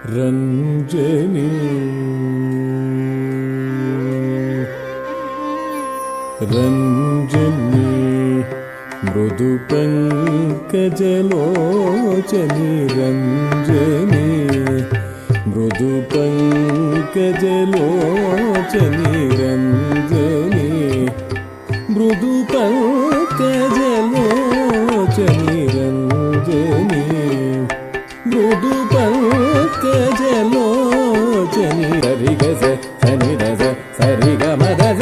ರಂಜನಿ ರಂಜನಿ ಮೃದು ಪಂಕಜಲೋಚನಿ ರಂಜನಿ ಮೃದು ಪಂಕಜಲೋಚನಿ ರಂಜನಿ ಮೃದು ಪಂಕಜಲೋಚನಿ ರಂಜನಿ ಮೃದು ಪಂಕಜಲೋಚನಿ ಸರಿಗಸ ಸನಿದಸ ಸರಿಗಮದಸ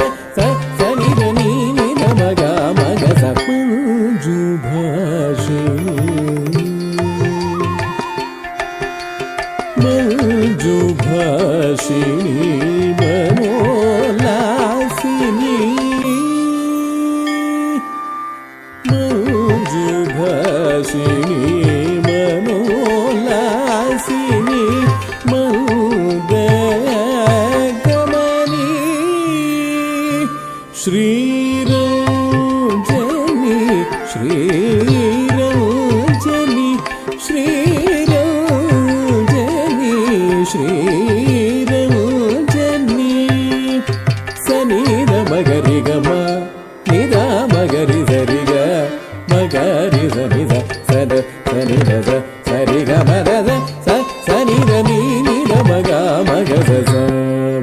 ಸನಿದನಿ ನಿಗಮಗ ಮಗಸ ಮಂಜು ಭಾಷಿಣಿ ಮಂಜು ಭಾಷಿಣಿ ಮನೋಲಾಸಿನಿ ಮಂಜು ಭಾಷಿಣಿ ಮನೋಲಾಸಿನಿ ಮಂದಗಮನಿ ಶ್ರೀರಂಜನಿ ಶ್ರೀರಂಜನಿ ಶ್ರೀರಂಜನಿ ಶ್ರೀರಂಜನಿ ಸನಿದ ಮಗರಿ ಗಮ ನಿದ ಮಗರಿ ಸರಿಗ ಮಗರಿ ಸನಿದ ಸದ ಸನಿದ ಸರಿಗ ಮರದ ಸನಿದ ನೀನಿದ ಮಗ ಮಗ ಸ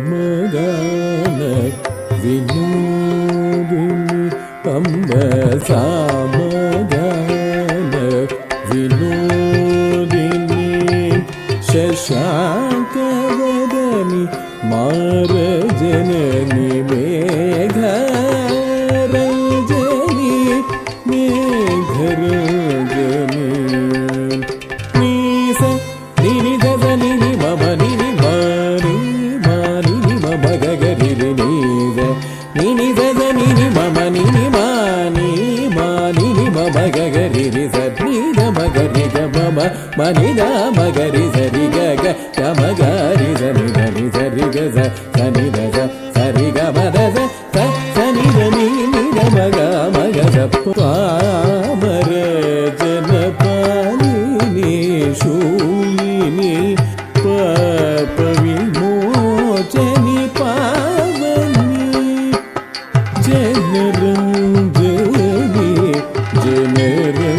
ಮಗನ ವಿನೋದಿನಿ ಅಂಬ ಸಾಮಗಾನ ವಿನೋದಿನಿ ಶಶಾಂಕವದನಿ ಮಾರಜನನಿ ಮೇಘರಂಜನಿ ಮೇಘರಂಜನಿ ನೀಸ ನಿನಿ ದದ ನಿನಿ ಮಮ ನಿನಿ ಮಾನಿ ಮಾನಿ ಮಮ ಗಗರಿ ನೀಸ ನಿನಿ ದದ ನಿನಿ ಮಮ ನಿನಿ ಮಾನಿ ಮಾನಿ ಮಮ ಗಗರಿ ಸದ್ನಿದ ಮಗರಿ ಗಮ ಮನಿದ ಮಗರಿ ಸರಿ ಗಗ ಗಮಗರಿ ಸರಿ ಗರಿ ಸರಿ ಗಜ ಸನಿ ಗಜ ಸರಿ ಗಮದ ಸನಿ ಗನಿ ನಿದ ಮಗ ಮಗ ಪಾಮರ ಜನ ಪಾಲಿನಿ ಶೂಲಿನಿ ಪಾಪ ವಿಮೋಚನಿ ಪಾವನಿ ಜನರಂಜನಿ ಜನರಂಜನಿ